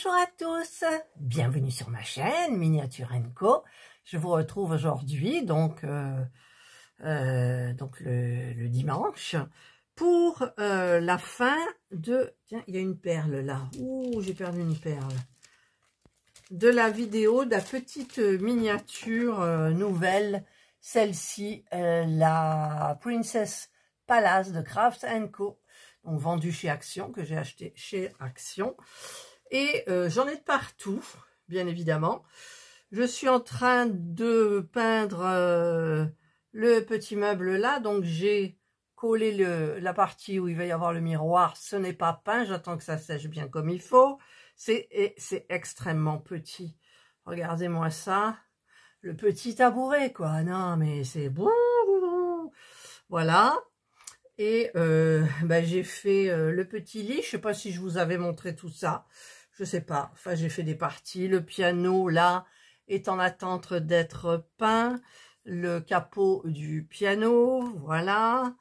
Bonjour à tous, bienvenue sur ma chaîne Miniature & Co. Je vous retrouve aujourd'hui, donc le dimanche, pour la fin de... Tiens, il y a une perle là. Ouh, j'ai perdu une perle. De la vidéo de la petite miniature nouvelle, celle-ci, la Princess Palace de Craft & Co. Donc vendue chez Action, que j'ai acheté chez Action. Et j'en ai de partout, bien évidemment. Je suis en train de peindre le petit meuble là. Donc j'ai collé la partie où il va y avoir le miroir. Ce n'est pas peint, j'attends que ça sèche bien comme il faut. C'est extrêmement petit. Regardez-moi ça. Le petit tabouret, quoi. Non, mais c'est bon. Voilà. Et j'ai fait le petit lit. Je sais pas si je vous avais montré tout ça. Je sais pas. Enfin, j'ai fait des parties. Le piano, là, est en attente d'être peint. Le capot du piano, voilà.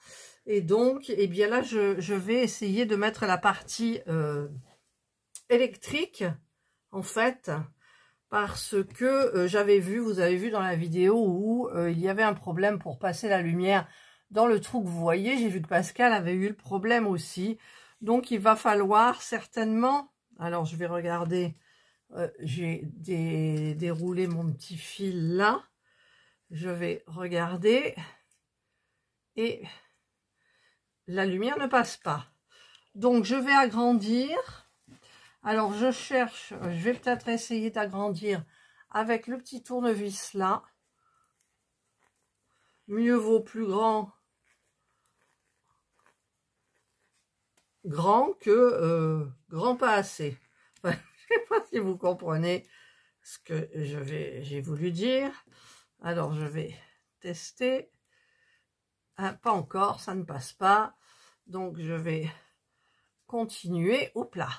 Et donc, eh bien là, je vais essayer de mettre la partie électrique, en fait, parce que j'avais vu, vous avez vu dans la vidéo où il y avait un problème pour passer la lumière dans le trou que vous voyez. J'ai vu que Pascal avait eu le problème aussi. Donc, il va falloir certainement... Alors, je vais regarder. J'ai déroulé mon petit fil là. Je vais regarder. Et la lumière ne passe pas. Donc, je vais agrandir. Alors, je cherche. Je vais peut-être essayer d'agrandir avec le petit tournevis là. Mieux vaut plus grand que grand pas assez. Enfin, je ne sais pas si vous comprenez ce que j'ai voulu dire. Alors, je vais tester. Ah, pas encore, ça ne passe pas. Donc, je vais continuer. Hop là.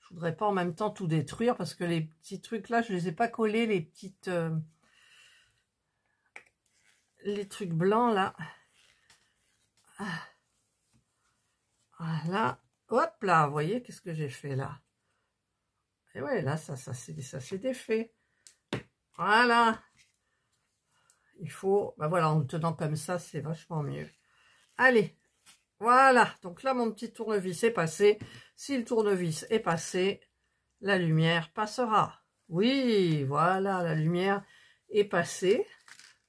Je voudrais pas en même temps tout détruire parce que les petits trucs là, je les ai pas collés, les petites... les trucs blancs là. Ah. Voilà. Hop là, vous voyez, qu'est-ce que j'ai fait là? Et ouais, là, ça s'est défait. Voilà. Il faut, ben voilà, en le tenant comme ça, c'est vachement mieux. Allez, voilà. Donc là, mon petit tournevis est passé. Si le tournevis est passé, la lumière passera. Oui, voilà, la lumière est passée.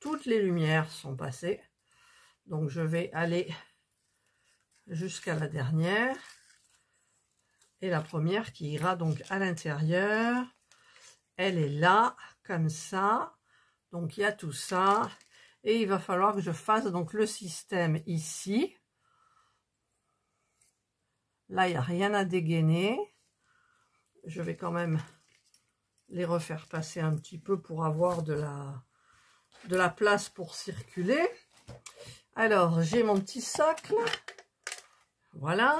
Toutes les lumières sont passées. Donc, je vais aller jusqu'à la dernière. Et la première qui ira donc à l'intérieur. Elle est là, comme ça. Donc, il y a tout ça. Et il va falloir que je fasse donc le système ici. Là, il n'y a rien à dégainer. Je vais quand même les refaire passer un petit peu pour avoir de la place pour circuler. Alors, j'ai mon petit socle. Voilà.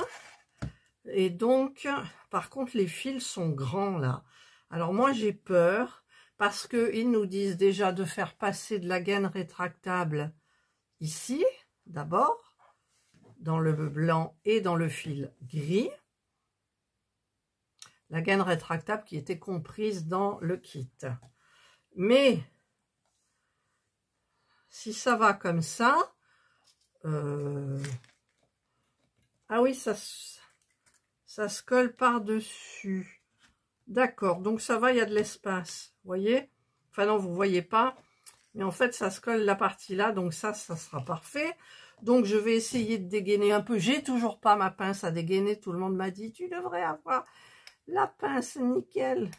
Et donc, par contre, les fils sont grands là. Alors, moi, j'ai peur parce qu'ils nous disent déjà de faire passer de la gaine rétractable ici, d'abord, dans le blanc et dans le fil gris. La gaine rétractable qui était comprise dans le kit. Mais, si ça va comme ça... Ah oui, ça se colle par-dessus. D'accord, donc ça va, il y a de l'espace. Vous voyez? Enfin non, vous voyez pas. Mais en fait, ça se colle la partie là. Donc ça sera parfait. Donc je vais essayer de dégainer un peu. J'ai toujours pas ma pince à dégainer. Tout le monde m'a dit, tu devrais avoir la pince nickel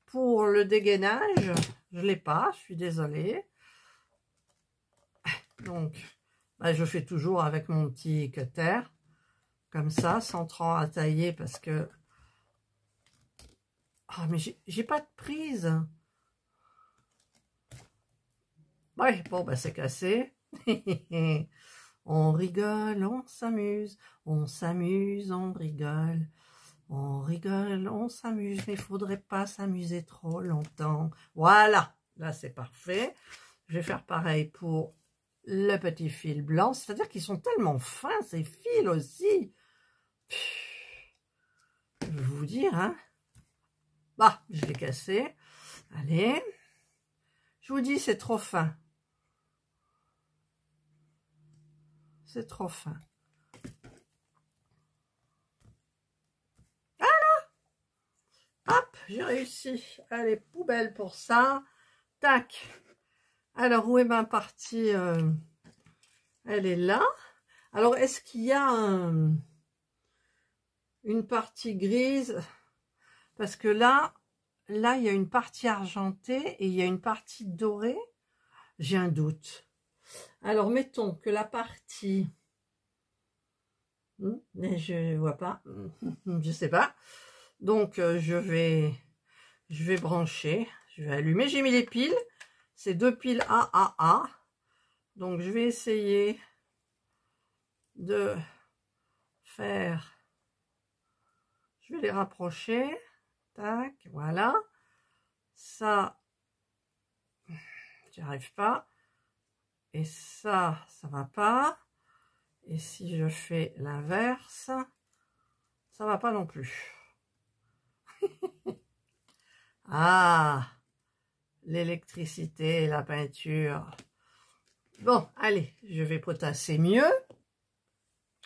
pour le dégainage. Je l'ai pas, je suis désolée. Donc, je fais toujours avec mon petit cutter. Comme ça, sans trop à tailler parce que... Ah, mais j'ai pas de prise. Ouais, bon, c'est cassé. On rigole, on s'amuse. On s'amuse, on rigole. On rigole, on s'amuse. Mais il faudrait pas s'amuser trop longtemps. Voilà, là, c'est parfait. Je vais faire pareil pour le petit fil blanc. C'est-à-dire qu'ils sont tellement fins, ces fils aussi. Je vais vous dire, hein. Bah, je l'ai cassé. Allez. Je vous dis, c'est trop fin. C'est trop fin. Hop, j'ai réussi. Allez, poubelle pour ça. Tac. Alors, où est ma partie elle est là. Alors, est-ce qu'il y a une partie grise? Parce que là, il y a une partie argentée et il y a une partie dorée. J'ai un doute. Alors, mettons que la partie... je vois pas. Je sais pas. Donc, je vais brancher, je vais allumer. J'ai mis les piles, c'est 2 piles AAA. Donc, je vais essayer de faire, je vais les rapprocher. Tac, voilà. Ça, j'y arrive pas. Et ça va pas. Et si je fais l'inverse, ça va pas non plus. Ah, l'électricité, la peinture. Bon, allez, je vais potasser mieux.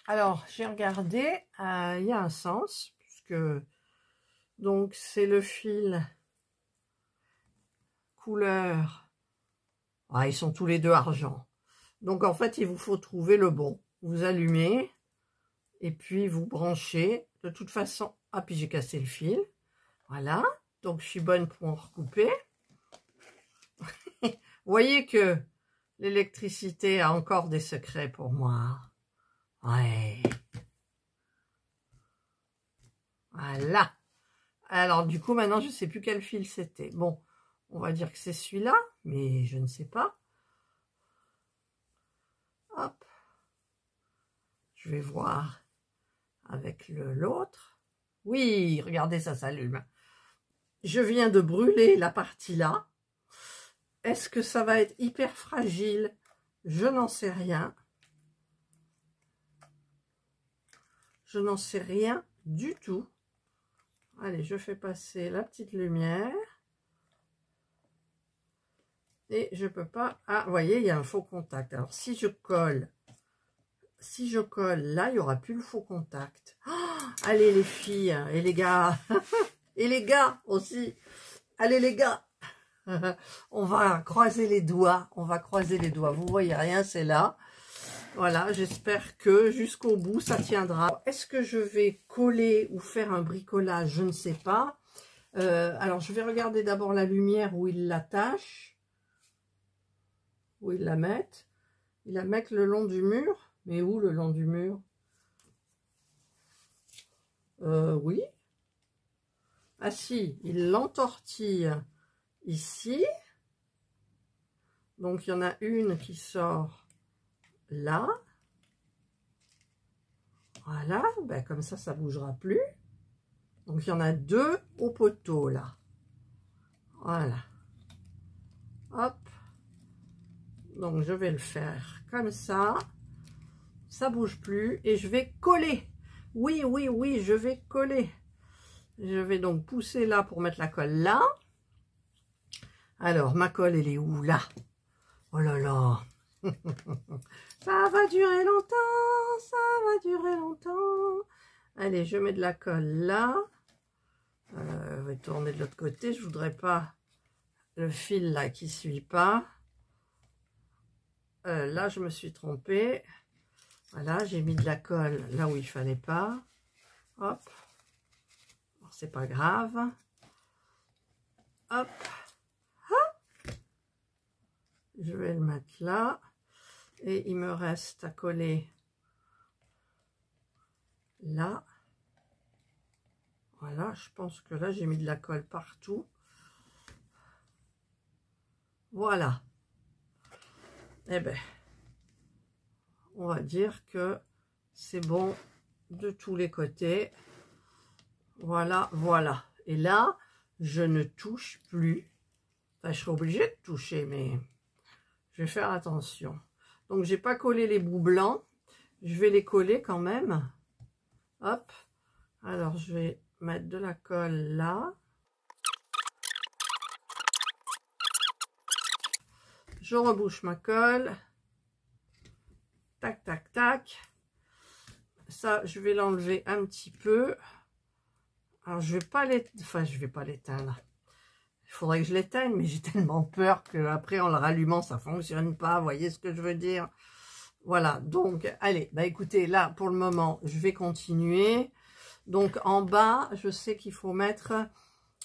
Alors, j'ai regardé, il y a un sens, puisque donc c'est le fil couleur. Ah, ils sont tous les deux argent. Donc, en fait, il vous faut trouver le bon. Vous allumez, et puis vous branchez. De toute façon, ah, puis j'ai cassé le fil. Voilà. Donc, je suis bonne pour en recouper. Vous voyez que l'électricité a encore des secrets pour moi. Ouais. Voilà. Alors, du coup, maintenant, je ne sais plus quel fil c'était. Bon, on va dire que c'est celui-là, mais je ne sais pas. Hop. Je vais voir avec l'autre. Oui, regardez, ça s'allume. Je viens de brûler la partie là. Est-ce que ça va être hyper fragile? Je n'en sais rien. Je n'en sais rien du tout. Allez, je fais passer la petite lumière. Et je peux pas... Ah, vous voyez, il y a un faux contact. Alors, si je colle là, il n'y aura plus le faux contact. Oh, allez, les filles et les gars. Et les gars aussi. Allez, les gars. On va croiser les doigts. On va croiser les doigts. Vous voyez rien, c'est là. Voilà, j'espère que jusqu'au bout, ça tiendra. Est-ce que je vais coller ou faire un bricolage? Je ne sais pas. Alors, je vais regarder d'abord la lumière où ils l'attachent. Où ils la mettent. Ils la mettent le long du mur. Mais où le long du mur? Oui. Ah si, ils l'entortillent ici. Donc, il y en a une qui sort là. Voilà, ben, comme ça, ça ne bougera plus. Donc, il y en a 2 au poteau, là. Voilà. Hop. Donc, je vais le faire comme ça. Ça ne bouge plus. Et je vais coller. Oui, oui, oui, je vais coller. Je vais donc pousser là pour mettre la colle là. Alors, ma colle, elle est où? Là. Oh là là. Ça va durer longtemps. Ça va durer longtemps. Allez, je mets de la colle là. Je vais tourner de l'autre côté. Je voudrais pas le fil là qui suit pas. Là, je me suis trompée. Voilà, j'ai mis de la colle là où il fallait pas. Hop. C'est pas grave. Hop. Hop. Je vais le mettre là. Et il me reste à coller là. Voilà, je pense que là, j'ai mis de la colle partout. Voilà. Eh bien, on va dire que c'est bon de tous les côtés. Voilà, voilà. Et là, je ne touche plus. Enfin, je serai obligée de toucher, mais je vais faire attention. Donc, j'ai pas collé les bouts blancs. Je vais les coller quand même. Hop. Alors, je vais mettre de la colle là. Je rebouche ma colle. Tac, tac, tac. Ça, je vais l'enlever un petit peu. Alors, je vais pas l'éteindre. Enfin, je vais pas l'éteindre. Il faudrait que je l'éteigne, mais j'ai tellement peur qu'après, en le rallumant, ça fonctionne pas. Vous voyez ce que je veux dire? Voilà, donc, allez, bah écoutez, là, pour le moment, je vais continuer. Donc, en bas, je sais qu'il faut mettre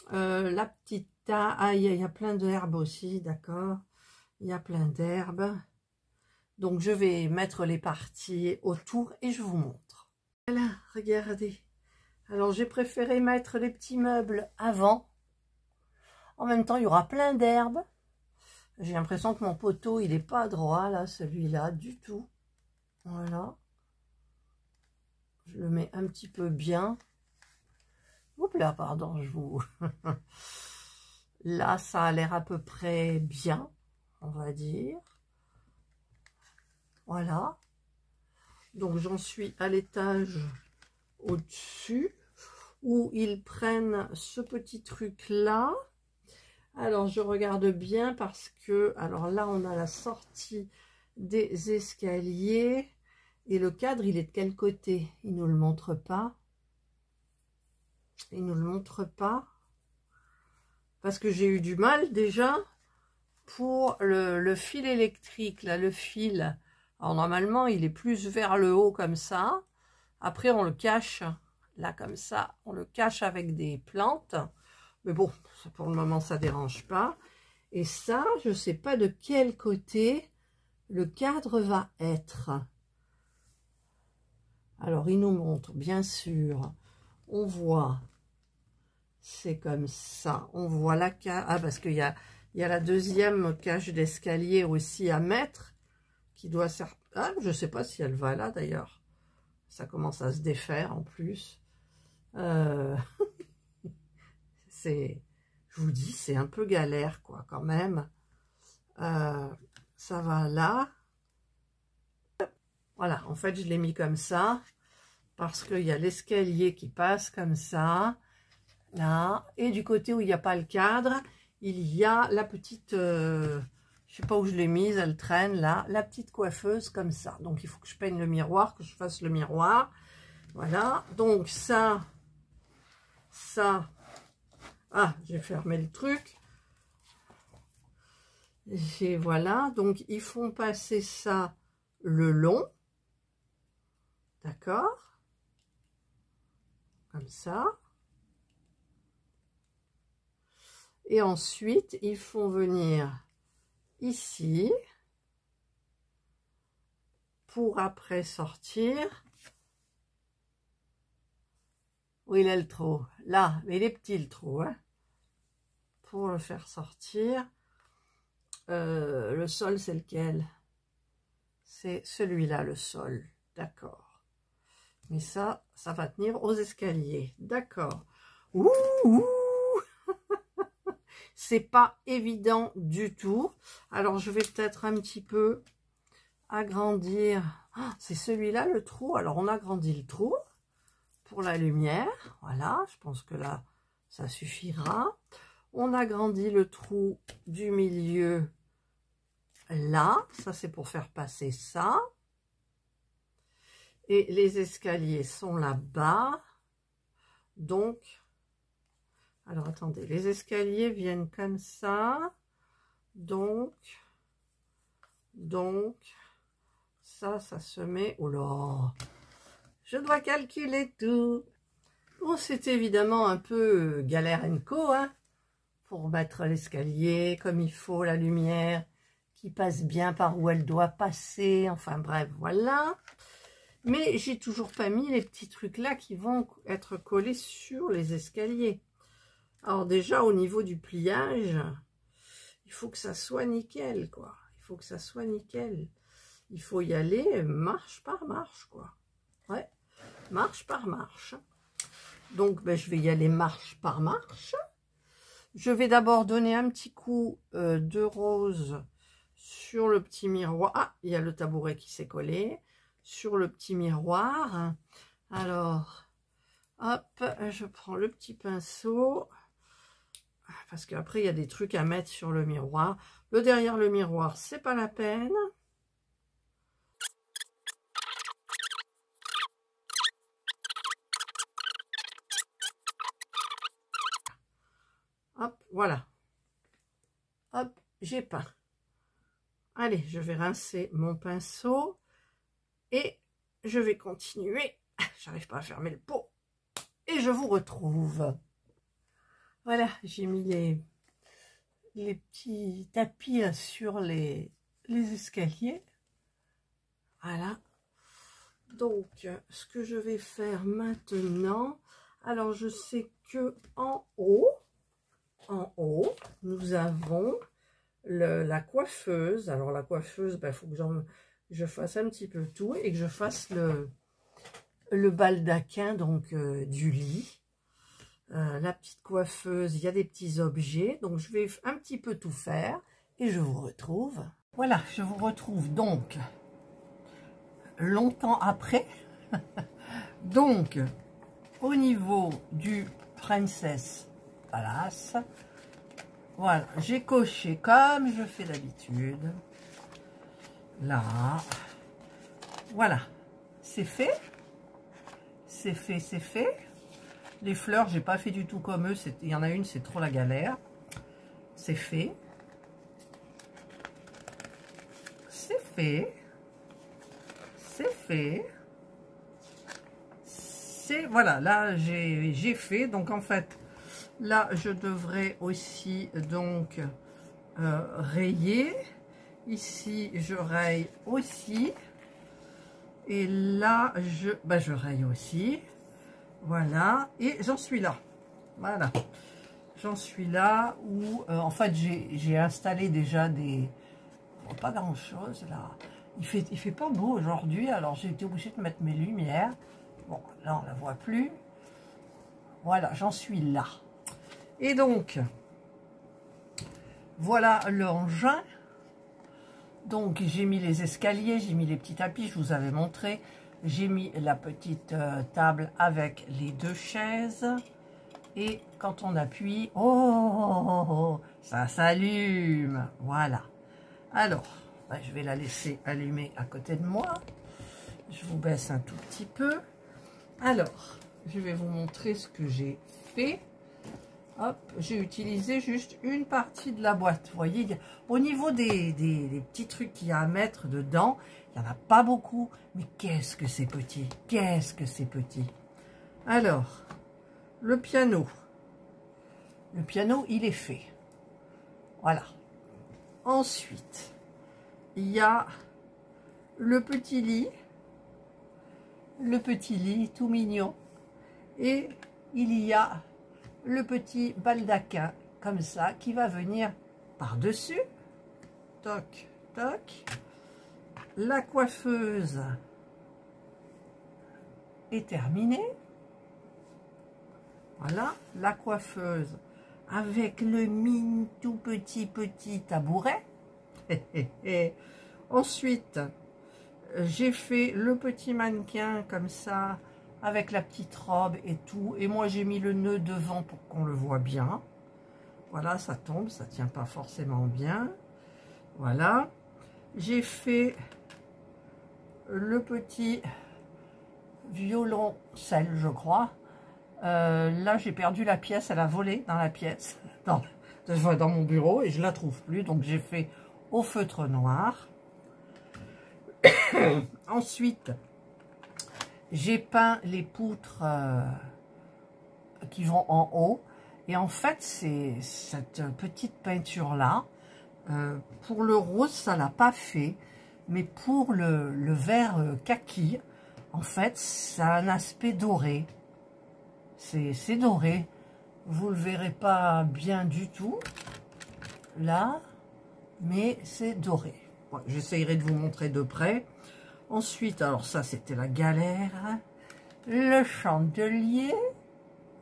la petite... Ah, il y a plein d'herbes aussi, d'accord? Il y a plein d'herbes. Donc, je vais mettre les parties autour et je vous montre. Voilà, regardez. Alors, j'ai préféré mettre les petits meubles avant. En même temps, il y aura plein d'herbes. J'ai l'impression que mon poteau, il n'est pas droit, là, celui-là, du tout. Voilà. Je le mets un petit peu bien. Oups là, pardon, je vous... Là, ça a l'air à peu près bien, on va dire. Voilà. Donc, j'en suis à l'étage au-dessus, où ils prennent ce petit truc-là. Alors, je regarde bien parce que... Alors là, on a la sortie des escaliers. Et le cadre, il est de quel côté? Il ne nous le montre pas. Il ne nous le montre pas. Parce que j'ai eu du mal déjà pour le fil électrique. Là, le fil, alors normalement, il est plus vers le haut comme ça. Après, on le cache, là, comme ça. On le cache avec des plantes. Mais bon, pour le moment, ça ne dérange pas. Et ça, je ne sais pas de quel côté le cadre va être. Alors, il nous montre, bien sûr, on voit, c'est comme ça, on voit la cage, ah, parce qu'il y a la deuxième cage d'escalier aussi à mettre, qui doit servir, ah, je ne sais pas si elle va là d'ailleurs, ça commence à se défaire en plus, c'est, je vous dis, c'est un peu galère, quoi, quand même, ça va là. Voilà, en fait, je l'ai mis comme ça, parce qu'il y a l'escalier qui passe comme ça, là, et du côté où il n'y a pas le cadre, il y a la petite, je sais pas où je l'ai mise, elle traîne là, la petite coiffeuse comme ça. Donc, il faut que je peigne le miroir, que je fasse le miroir. Voilà, donc ça, ah, j'ai fermé le truc. Et voilà, donc ils font passer ça le long. D'accord, comme ça. Et ensuite, ils font venir ici pour après sortir. Où il est le trou? Là, mais il est petit le trou, hein, pour le faire sortir. Le sol, c'est lequel? C'est celui-là, le sol. D'accord. Mais ça va tenir aux escaliers. D'accord. Ouh, ouh. C'est pas évident du tout. Alors, je vais peut-être un petit peu agrandir. Ah, c'est celui-là, le trou. Alors, on agrandit le trou pour la lumière. Voilà, je pense que là, ça suffira. On agrandit le trou du milieu. Là, ça c'est pour faire passer ça. Et les escaliers sont là-bas. Donc, alors attendez, les escaliers viennent comme ça. Donc, ça se met... Oh là, je dois calculer tout. Bon, c'est évidemment un peu galère co, hein, pour mettre l'escalier comme il faut, la lumière qui passe bien par où elle doit passer. Enfin bref, voilà. Mais j'ai toujours pas mis les petits trucs là qui vont être collés sur les escaliers. Alors déjà, au niveau du pliage, il faut que ça soit nickel, quoi. Il faut que ça soit nickel. Il faut y aller marche par marche, quoi. Ouais, marche par marche. Donc, ben, je vais y aller marche par marche. Je vais d'abord donner un petit coup de rose sur le petit miroir. Ah, il y a le tabouret qui s'est collé. Sur le petit miroir. Alors, hop, je prends le petit pinceau. Parce qu'après, il y a des trucs à mettre sur le miroir. Le derrière le miroir, c'est pas la peine. Hop, voilà. Hop, j'ai peint. Allez, je vais rincer mon pinceau et je vais continuer. J'arrive pas à fermer le pot. Et je vous retrouve. Voilà, j'ai mis les petits tapis sur les escaliers. Voilà. Donc, ce que je vais faire maintenant, alors je sais que en haut, nous avons la coiffeuse. Alors la coiffeuse, il faut que je fasse un petit peu tout et que je fasse le baldaquin donc du lit. La petite coiffeuse, il y a des petits objets, donc je vais un petit peu tout faire et je vous retrouve. Voilà, je vous retrouve donc longtemps après. Donc, au niveau du Princess Palace, voilà, j'ai coché comme je fais d'habitude. Là, voilà, c'est fait. C'est fait, c'est fait. Les fleurs, j'ai pas fait du tout comme eux. Il y en a une, c'est trop la galère. C'est fait. C'est fait. C'est fait. C'est voilà, là j'ai fait. Donc en fait, là je devrais aussi donc rayer. Ici je raye aussi. Et là je raye aussi. Voilà, et j'en suis là. Voilà, j'en suis là où en fait j'ai installé déjà des... Bon, pas grand chose là. Il fait pas beau aujourd'hui, alors j'ai été obligée de mettre mes lumières. Bon, là on la voit plus. Voilà, j'en suis là. Et donc, voilà l'engin. Donc j'ai mis les escaliers, j'ai mis les petits tapis, je vous avais montré. J'ai mis la petite table avec les deux chaises. Et quand on appuie, oh, ça s'allume. Voilà. Alors, je vais la laisser allumer à côté de moi. Je vous baisse un tout petit peu. Alors, je vais vous montrer ce que j'ai fait. Hop, j'ai utilisé juste une partie de la boîte. Vous voyez, au niveau des petits trucs qu'il y a à mettre dedans, il n'y en a pas beaucoup. Mais qu'est-ce que c'est petit! Qu'est-ce que c'est petit! Alors, le piano. Le piano, il est fait. Voilà. Ensuite, il y a le petit lit. Le petit lit tout mignon. Et il y a le petit baldaquin comme ça qui va venir par-dessus. Toc, toc. La coiffeuse est terminée. Voilà, la coiffeuse avec le mini tout petit tabouret. Ensuite, j'ai fait le petit mannequin comme ça, avec la petite robe et tout. Et moi, j'ai mis le nœud devant pour qu'on le voit bien. Voilà, ça tombe, ça tient pas forcément bien. Voilà. J'ai fait le petit violoncelle, je crois. Là, j'ai perdu la pièce, elle a volé dans la pièce, dans mon bureau, et je la trouve plus. Donc, j'ai fait au feutre noir. Ensuite, j'ai peint les poutres qui vont en haut. Et en fait, c'est cette petite peinture-là. Pour le rose, ça ne l'a pas fait. Mais pour le vert kaki, en fait, ça a un aspect doré. C'est doré. Vous ne le verrez pas bien du tout, là. Mais c'est doré. Bon, j'essayerai de vous montrer de près. Ensuite, alors ça, c'était la galère. Le chandelier.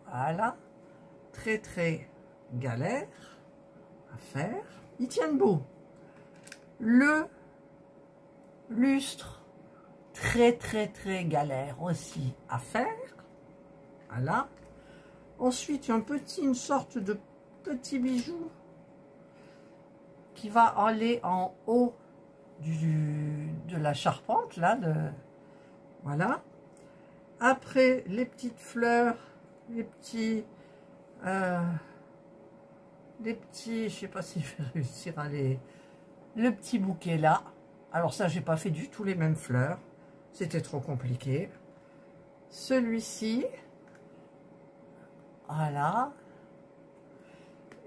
Voilà. Très, très galère à faire. Ils tiennent beau. Le lustre. Très, très, très galère aussi à faire. Voilà. Ensuite, il y a une sorte de petit bijou qui va aller en haut de la charpente, là, voilà. Après, les petites fleurs, les petits, je sais pas si je vais réussir à le petit bouquet là. Alors ça, j'ai pas fait du tout les mêmes fleurs, c'était trop compliqué. Celui-ci, voilà.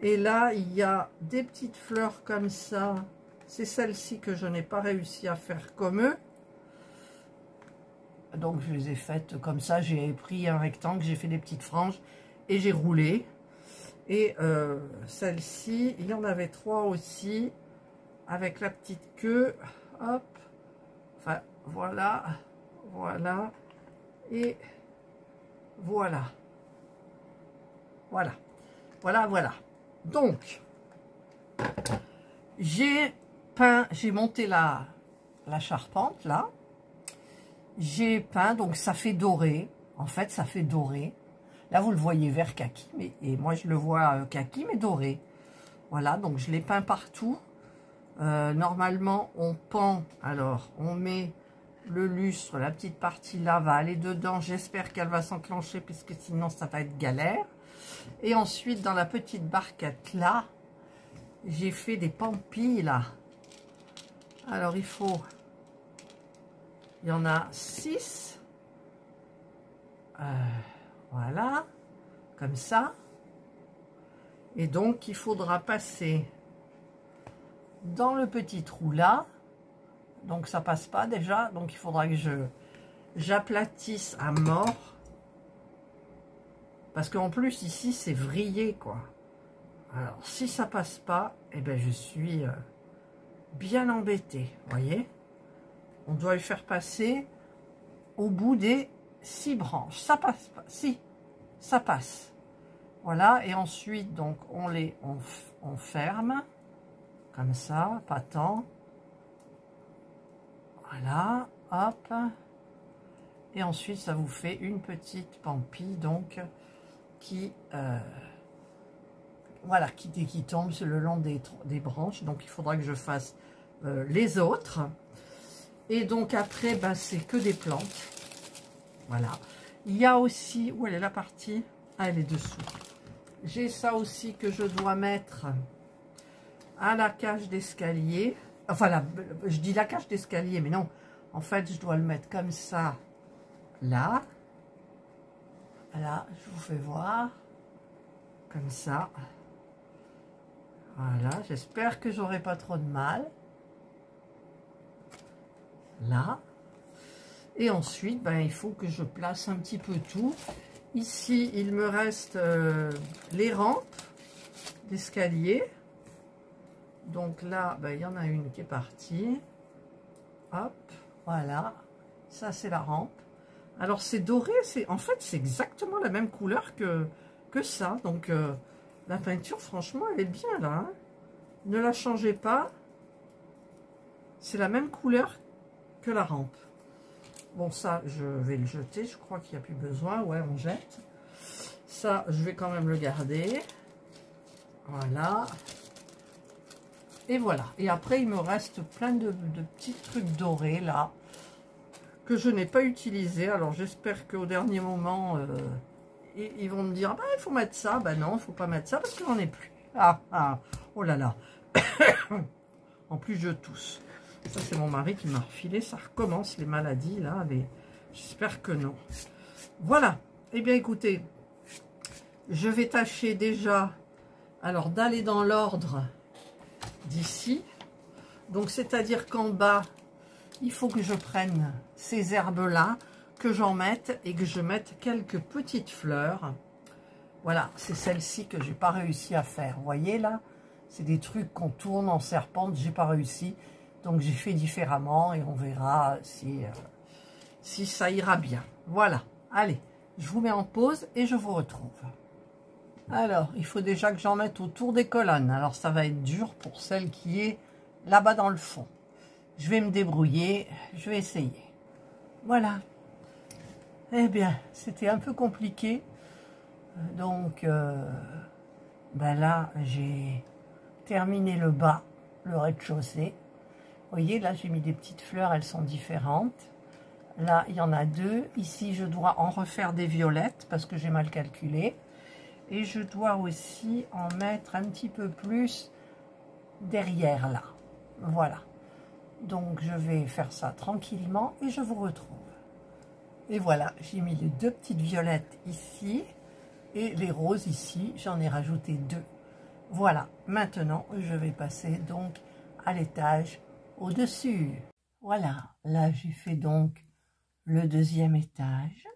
Et là, il y a des petites fleurs comme ça. C'est celle-ci que je n'ai pas réussi à faire comme eux. Donc, je les ai faites comme ça. J'ai pris un rectangle, j'ai fait des petites franges et j'ai roulé. Et celle-ci, il y en avait 3 aussi. Avec la petite queue. Hop. Enfin, voilà. Voilà. Et voilà. Voilà. Voilà, voilà. Donc, j'ai monté la charpente, là. J'ai peint, donc ça fait doré. En fait, ça fait doré. Là, vous le voyez vert kaki, et moi, je le vois kaki, mais doré. Voilà, donc je l'ai peint partout. Normalement, on pend, alors, on met le lustre, la petite partie là va aller dedans. J'espère qu'elle va s'enclencher, puisque sinon, ça va être galère. Et ensuite, dans la petite barquette là, j'ai fait des pampilles là. Alors, il y en a 6. Voilà, comme ça. Et donc, il faudra passer dans le petit trou là. Donc, ça passe pas déjà. Donc, il faudra que j'aplatisse à mort. Parce qu'en plus, ici, c'est vrillé, quoi. Alors, si ça passe pas, eh ben, je suis bien embêtée, voyez. On doit le faire passer au bout des 6 branches. Ça passe pas. Si, ça passe. Voilà, et ensuite, donc, on ferme. Comme ça, pas tant. Voilà, hop. Et ensuite, ça vous fait une petite pampille, donc, voilà, qui tombe sur le long des branches. Donc, il faudra que je fasse les autres. Et donc, après, ben, c'est que des plantes. Voilà. Il y a aussi... Où elle est la partie? Ah, elle est dessous. J'ai ça aussi que je dois mettre à la cage d'escalier. Enfin, je dis la cage d'escalier, mais non. En fait, je dois le mettre comme ça, là. Voilà, je vous fais voir. Comme ça. Voilà, j'espère que j'aurai pas trop de mal. Là. Et ensuite, ben, il faut que je place un petit peu tout. Ici, il me reste les rampes d'escalier. Donc là, ben, il y en a une qui est partie. Hop, voilà. Ça, c'est la rampe. Alors, c'est doré. En fait, c'est exactement la même couleur que ça. Donc, la peinture, franchement, elle est bien là. Hein. Ne la changez pas. C'est la même couleur que la rampe. Bon, ça, je vais le jeter. Je crois qu'il n'y a plus besoin. Ouais, on jette. Ça, je vais quand même le garder. Voilà. Et voilà. Et après, il me reste plein de petits trucs dorés, là, que je n'ai pas utilisés. Alors, j'espère qu'au dernier moment, ils vont me dire, bah, il faut mettre ça. Bah non, il ne faut pas mettre ça parce que j'en ai plus. Ah, ah, oh là là. En plus, je tousse. Ça, c'est mon mari qui m'a refilé. Ça recommence, les maladies, là. J'espère que non. Voilà. Eh bien, écoutez, je vais tâcher déjà, alors, d'aller dans l'ordre d'ici. Donc, c'est-à-dire qu'en bas, il faut que je prenne ces herbes-là, que j'en mette et que je mette quelques petites fleurs. Voilà, c'est celle-ci que j'ai pas réussi à faire. Vous voyez, là, c'est des trucs qu'on tourne en serpente. J'ai pas réussi. Donc, j'ai fait différemment et on verra si ça ira bien. Voilà. Allez, je vous mets en pause et je vous retrouve. Alors, il faut déjà que j'en mette autour des colonnes. Alors, ça va être dur pour celle qui est là-bas dans le fond. Je vais me débrouiller. Je vais essayer. Voilà. Eh bien, c'était un peu compliqué. Donc, ben là, j'ai terminé le bas. le rez-de-chaussée. Vous voyez, là, j'ai mis des petites fleurs, elles sont différentes. Là, il y en a 2. Ici, je dois en refaire des violettes parce que j'ai mal calculé. Et je dois aussi en mettre un petit peu plus derrière, là. Voilà. Donc, je vais faire ça tranquillement et je vous retrouve. Et voilà, j'ai mis les 2 petites violettes ici et les roses ici. J'en ai rajouté 2. Voilà, maintenant, je vais passer donc à l'étage au-dessus. Voilà, là, j'ai fait donc le 2e étage.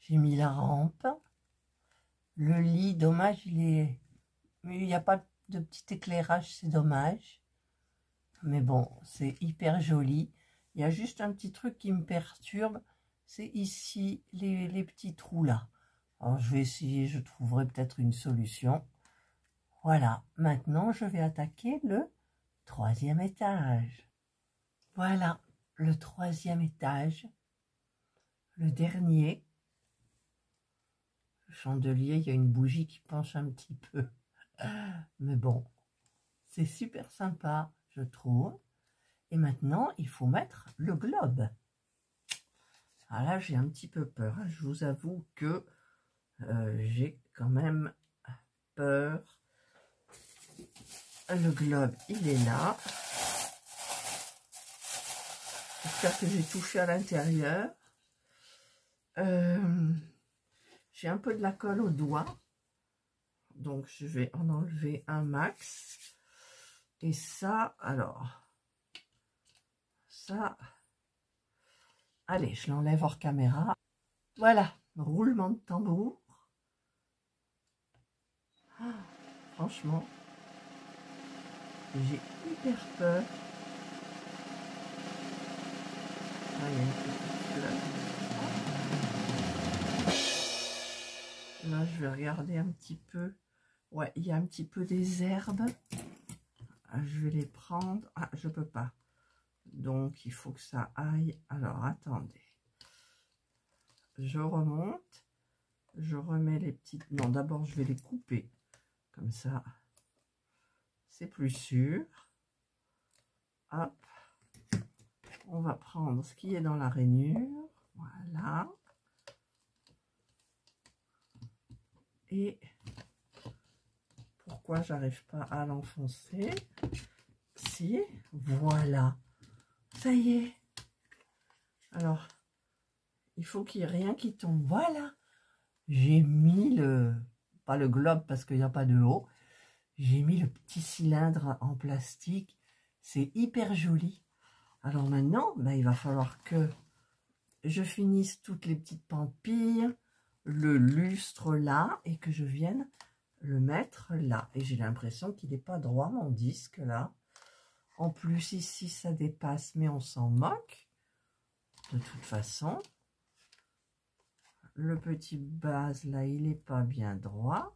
J'ai mis la rampe. Le lit, dommage, il n'y a pas de petit éclairage, c'est dommage. Mais bon, c'est hyper joli. Il y a juste un petit truc qui me perturbe, c'est ici, les petits trous là. Alors, je vais essayer, je trouverai peut-être une solution. Voilà, maintenant, je vais attaquer le 3e étage. Voilà, le 3e étage, le dernier. Le chandelier, il y a une bougie qui penche un petit peu. Mais bon, c'est super sympa, je trouve. Et maintenant, il faut mettre le globe. Alors là, j'ai un petit peu peur. Je vous avoue que j'ai quand même peur. Le globe, il est là. J'espère que j'ai touché à l'intérieur. J'ai un peu de la colle au doigt. Donc, je vais en enlever un max. Et ça, alors... Ça, allez, je l'enlève hors caméra. Voilà, roulement de tambour. Ah, franchement, j'ai hyper peur. Ah, il y a une petite fleur. Là, je vais regarder un petit peu. Ouais, il y a un petit peu des herbes. Je vais les prendre. Ah, je peux pas. Donc, il faut que ça aille. Alors, attendez. Je remonte. Je remets les petites... Non, d'abord, je vais les couper. Comme ça, c'est plus sûr. Hop. On va prendre ce qui est dans la rainure. Voilà. Et pourquoi j'arrive pas à l'enfoncer? Si, voilà. Ça y est. Alors, il faut qu'il n'y ait rien qui tombe. Voilà. J'ai mis le... Pas le globe parce qu'il n'y a pas de haut. J'ai mis le petit cylindre en plastique. C'est hyper joli. Alors maintenant, ben, il va falloir que je finisse toutes les petites pampilles, le lustre là, et que je vienne le mettre là. Et j'ai l'impression qu'il n'est pas droit, mon disque là. En plus, ici, ça dépasse, mais on s'en moque. De toute façon, le petit base là, il n'est pas bien droit.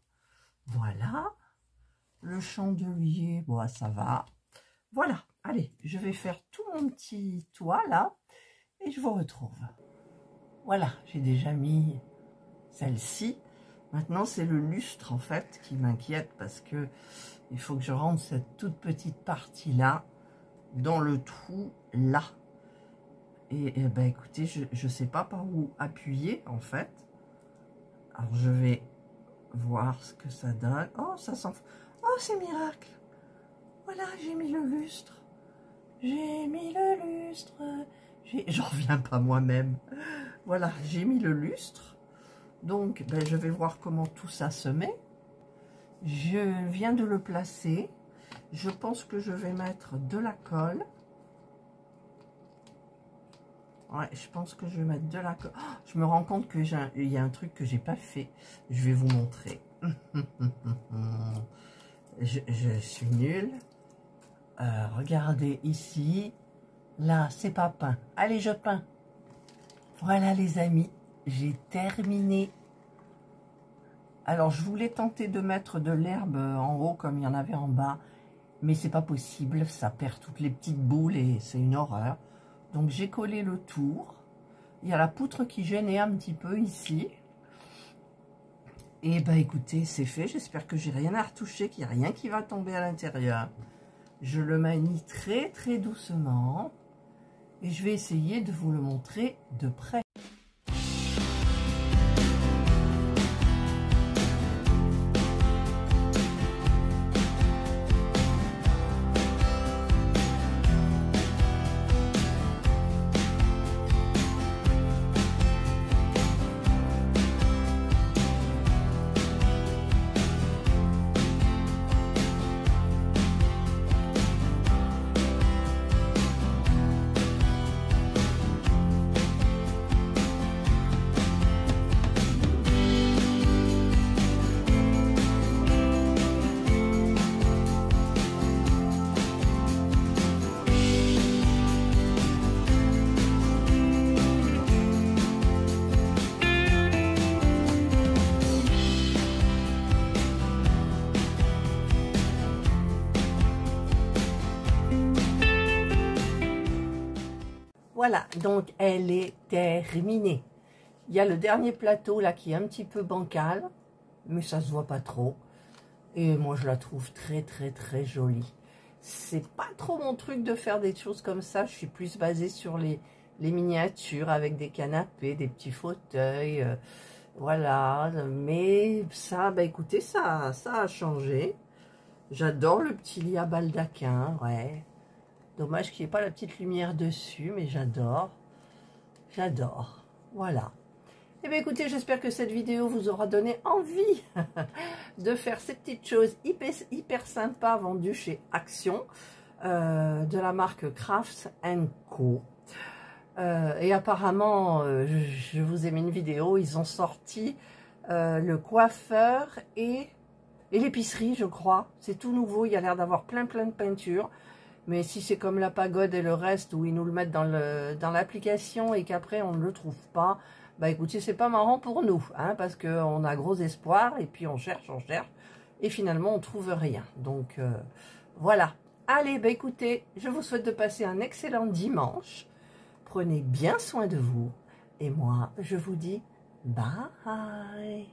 Voilà. Le chandelier, bon, ça va. Voilà. Allez, je vais faire tout mon petit toit là. Et je vous retrouve. Voilà, j'ai déjà mis celle-ci. Maintenant, c'est le lustre en fait qui m'inquiète parce que il faut que je rentre cette toute petite partie là dans le trou là. Et ben écoutez, je sais pas par où appuyer en fait. Alors je vais voir ce que ça donne. Oh, ça s'en... Oh, c'est miracle. Voilà, j'ai mis le lustre. J'ai mis le lustre. J'en reviens pas moi-même. Voilà, j'ai mis le lustre. Donc, ben, je vais voir comment tout ça se met. Je viens de le placer. Je pense que je vais mettre de la colle. Ouais, je pense que je vais mettre de la colle. Oh, je me rends compte qu'il y a un truc que j'ai pas fait. Je vais vous montrer. je suis nulle. Regardez ici. Là, c'est pas peint. Allez, je peins. Voilà les amis, j'ai terminé. Alors, je voulais tenter de mettre de l'herbe en haut comme il y en avait en bas. Mais c'est pas possible, ça perd toutes les petites boules et c'est une horreur. Donc, j'ai collé le tour. Il y a la poutre qui gênait un petit peu ici. Et bah écoutez, c'est fait. J'espère que j'ai rien à retoucher, qu'il n'y a rien qui va tomber à l'intérieur. Je le manie très très doucement. Et je vais essayer de vous le montrer de près. Voilà, donc elle est terminée. Il y a le dernier plateau là qui est un petit peu bancal, mais ça se voit pas trop. Et moi je la trouve très très très jolie. C'est pas trop mon truc de faire des choses comme ça. Je suis plus basée sur les miniatures avec des canapés, des petits fauteuils. Voilà, mais ça, bah écoutez, ça a changé. J'adore le petit lit à baldaquin, ouais. Dommage qu'il n'y ait pas la petite lumière dessus, mais j'adore. J'adore. Voilà. Eh bien écoutez, j'espère que cette vidéo vous aura donné envie de faire ces petites choses hyper sympas vendues chez Action, de la marque Crafts & Co. Et apparemment, je vous ai mis une vidéo, ils ont sorti le coiffeur et l'épicerie, je crois. C'est tout nouveau, il y a l'air d'avoir plein de peintures. Mais si c'est comme la pagode et le reste, où ils nous le mettent dans l'application et qu'après on ne le trouve pas, bah écoutez, c'est pas marrant pour nous, hein, parce qu'on a gros espoir, et puis on cherche, et finalement on trouve rien. Donc voilà. Allez, bah écoutez, je vous souhaite de passer un excellent dimanche. Prenez bien soin de vous, et moi je vous dis bye.